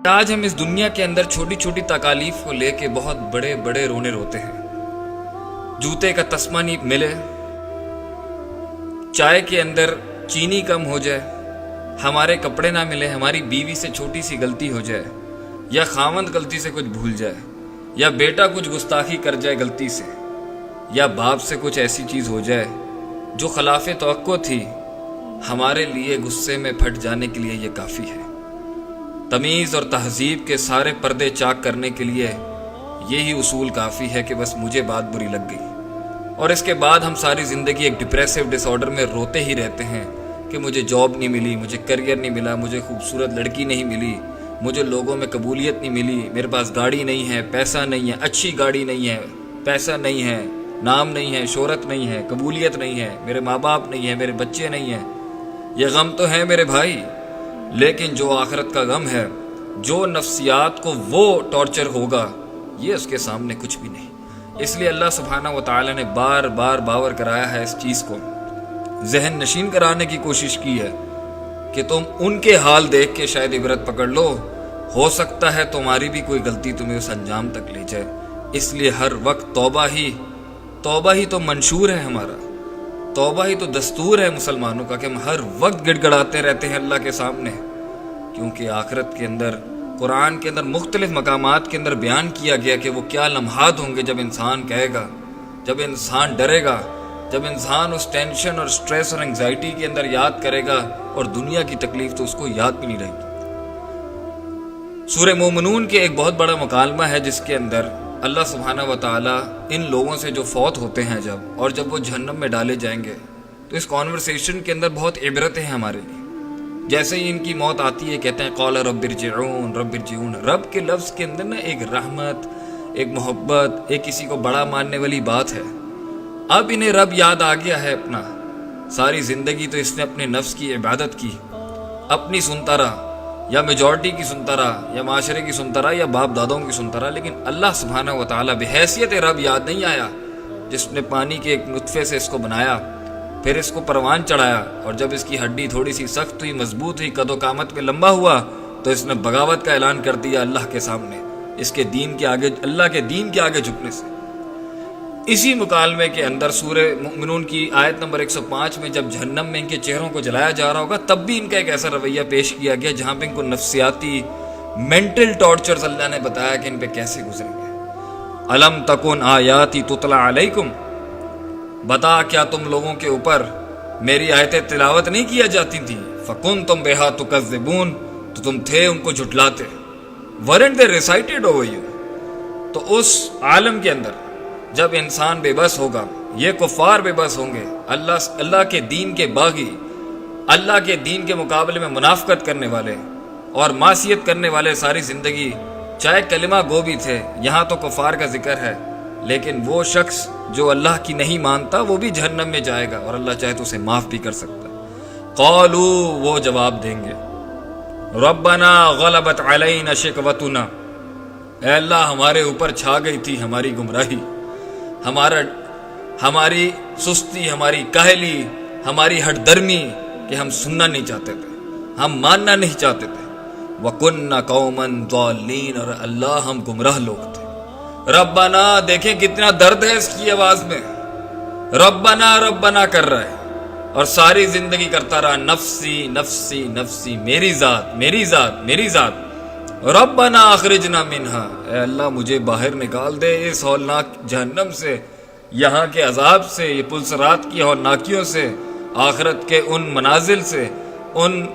آج ہم اس دنیا کے اندر چھوٹی چھوٹی تکالیف کو لے کے بہت بڑے بڑے رونے روتے ہیں۔ جوتے کا تسمہ نہیں ملے، چائے کے اندر چینی کم ہو جائے، ہمارے کپڑے نہ ملے، ہماری بیوی سے چھوٹی سی غلطی ہو جائے، یا خاوند غلطی سے کچھ بھول جائے، یا بیٹا کچھ گستاخی کر جائے غلطی سے، یا باپ سے کچھ ایسی چیز ہو جائے جو خلاف توقع تھی، ہمارے لیے غصے میں پھٹ جانے کے لیے یہ کافی ہے۔ تمیز اور تہذیب کے سارے پردے چاک کرنے کے لیے یہی اصول کافی ہے کہ بس مجھے بات بری لگ گئی، اور اس کے بعد ہم ساری زندگی ایک ڈپریسو ڈس آرڈر میں روتے ہی رہتے ہیں کہ مجھے جاب نہیں ملی، مجھے کریئر نہیں ملا، مجھے خوبصورت لڑکی نہیں ملی، مجھے لوگوں میں قبولیت نہیں ملی، میرے پاس گاڑی نہیں ہے، پیسہ نہیں ہے، اچھی گاڑی نہیں ہے، پیسہ نہیں ہے، نام نہیں ہے، شہرت نہیں ہے، قبولیت نہیں ہے، میرے ماں باپ نہیں ہے، میرے بچے نہیں ہیں۔ یہ غم تو ہے میرے بھائی، لیکن جو آخرت کا غم ہے، جو نفسیات کو وہ ٹارچر ہوگا، یہ اس کے سامنے کچھ بھی نہیں۔ اس لیے اللہ سبحانہ و تعالی نے بار بار باور کرایا ہے، اس چیز کو ذہن نشین کرانے کی کوشش کی ہے کہ تم ان کے حال دیکھ کے شاید عبرت پکڑ لو، ہو سکتا ہے تمہاری بھی کوئی غلطی تمہیں اس انجام تک لے جائے۔ اس لیے ہر وقت توبہ ہی تو منشور ہے، ہمارا توبہ ہی تو دستور ہے مسلمانوں کا، کہ ہم ہر وقت گڑ گڑاتے رہتے ہیں اللہ کے سامنے، کیونکہ آخرت کے اندر، قرآن کے اندر مختلف مقامات کے اندر بیان کیا گیا کہ وہ کیا لمحات ہوں گے جب انسان کہے گا، جب انسان ڈرے گا، جب انسان اس ٹینشن اور سٹریس اور انگزائٹی کے اندر یاد کرے گا، اور دنیا کی تکلیف تو اس کو یاد بھی نہیں رہے گی۔ سورہ مومنون کے ایک بہت بڑا مکالمہ ہے جس کے اندر اللہ سبحانہ و تعالی ان لوگوں سے جو فوت ہوتے ہیں اور جب وہ جہنم میں ڈالے جائیں گے، تو اس کانورسیشن کے اندر بہت عبرتیں ہیں ہمارے لیے۔ جیسے ہی ان کی موت آتی ہے، کہتے ہیں قال رب ارجعون رب ارجعون۔ رب کے لفظ کے اندر نا ایک رحمت، ایک محبت، ایک کسی کو بڑا ماننے والی بات ہے۔ اب انہیں رب یاد آ گیا ہے اپنا، ساری زندگی تو اس نے اپنے نفس کی عبادت کی، اپنی سنتا رہا، یا میجورٹی کی سنتا رہا، یا معاشرے کی سنتا رہا، یا باپ دادوں کی سنتا رہا، لیکن اللہ سبحانہ و تعالیٰ بحیثیت رب یاد نہیں آیا، جس نے پانی کے ایک نطفے سے اس کو بنایا، پھر اس کو پروان چڑھایا، اور جب اس کی ہڈی تھوڑی سی سخت ہوئی، مضبوط ہوئی، قد و قامت میں لمبا ہوا، تو اس نے بغاوت کا اعلان کر دیا اللہ کے سامنے، اس کے دین کے آگے، اللہ کے دین کے آگے جھکنے سے۔ اسی مکالمے کے اندر سورہ مومنون کی آیت نمبر 105 میں جب جہنم میں ان کے چہروں کو جلایا جا رہا ہوگا، تب بھی ان کا ایک ایسا رویہ پیش کیا گیا جہاں پہ ان کو نفسیاتی مینٹل ٹارچرز اللہ نے بتایا کہ ان پہ کیسے گزریں گے۔ الم تکن آیاتی تتلی علیکم، بتا کیا تم لوگوں کے اوپر میری آیتیں تلاوت نہیں کیا جاتی تھیں؟ فکنتم بہا تکذبون، تو تم تھے ان کو جھٹلاتے۔ Weren't they recited over you. تو اس عالم کے اندر جب انسان بے بس ہوگا، یہ کفار بے بس ہوں گے، اللہ کے دین کے باغی، اللہ کے دین کے مقابلے میں منافقت کرنے والے اور معصیت کرنے والے ساری زندگی، چاہے کلمہ گو بھی تھے، یہاں تو کفار کا ذکر ہے، لیکن وہ شخص جو اللہ کی نہیں مانتا وہ بھی جہنم میں جائے گا، اور اللہ چاہے تو اسے معاف بھی کر سکتا ہے۔ قالو، وہ جواب دیں گے، ربنا غلبت علینا شقوتنا، اے اللہ ہمارے اوپر چھا گئی تھی ہماری گمراہی، ہماری سستی، ہماری کاہلی، ہماری ہٹ درمی، کہ ہم سننا نہیں چاہتے تھے، ہم ماننا نہیں چاہتے تھے۔ وَكُنَّا قَوْمًا ضَالِّينَ، اور اللہ ہم گمراہ لوگ تھے۔ ربنا، دیکھیں کتنا درد ہے اس کی آواز میں، ربنا ربنا کر رہا ہے، اور ساری زندگی کرتا رہا نفسی نفسی نفسی، میری ذات میری ذات میری ذات۔ ربنا اخرجنا منہا، اے اللہ مجھے باہر نکال دے اس ہولناک جہنم سے، یہاں کے عذاب سے، یہ پلسرات کی ہولناکیوں سے، آخرت کے ان منازل سے، ان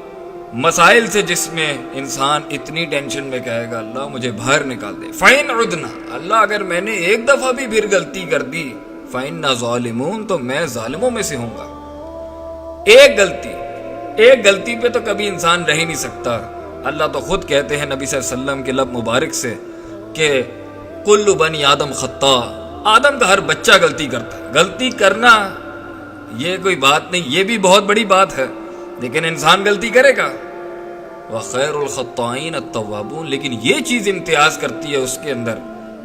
مسائل سے جس میں انسان اتنی ٹینشن میں کہے گا اللہ مجھے باہر نکال دے۔ فَإِنْ عُدْنَا، اللہ اگر میں نے ایک دفعہ بھی پھر غلطی کر دی، فَإِنَّا ظَالِمُونَ، تو میں ظالموں میں سے ہوں گا۔ ایک غلطی پہ تو کبھی انسان رہ ہی نہیں سکتا۔ اللہ تو خود کہتے ہیں نبی صلی اللہ علیہ وسلم کے لب مبارک سے کہ کل بنی آدم خطا، آدم کا ہر بچہ غلطی کرتا ہے۔ غلطی کرنا یہ کوئی بات نہیں، یہ بھی بہت بڑی بات ہے، لیکن انسان غلطی کرے گا۔ وخیر الخطائین التوابون، لیکن یہ چیز امتیاز کرتی ہے اس کے اندر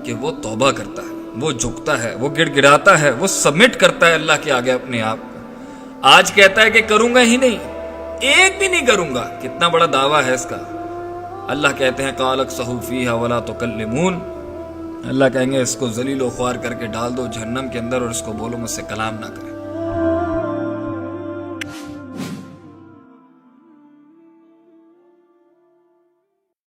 کہ وہ توبہ کرتا ہے، وہ جھکتا ہے، وہ گڑ گڑاتا ہے، وہ سبمٹ کرتا ہے اللہ کے آگے اپنے آپ کو۔ آج کہتا ہے کہ کروں گا ہی نہیں، ایک بھی نہیں کروں گا، کتنا بڑا دعویٰ ہے اس کا۔ اللہ کہتے ہیں قالک صحوفیہ ولا تکلمون، اللہ کہیں گے اس کو ذلیل و خوار کر کے ڈال دو جہنم کے اندر اور اس کو بولو مجھ سے کلام نہ کرے۔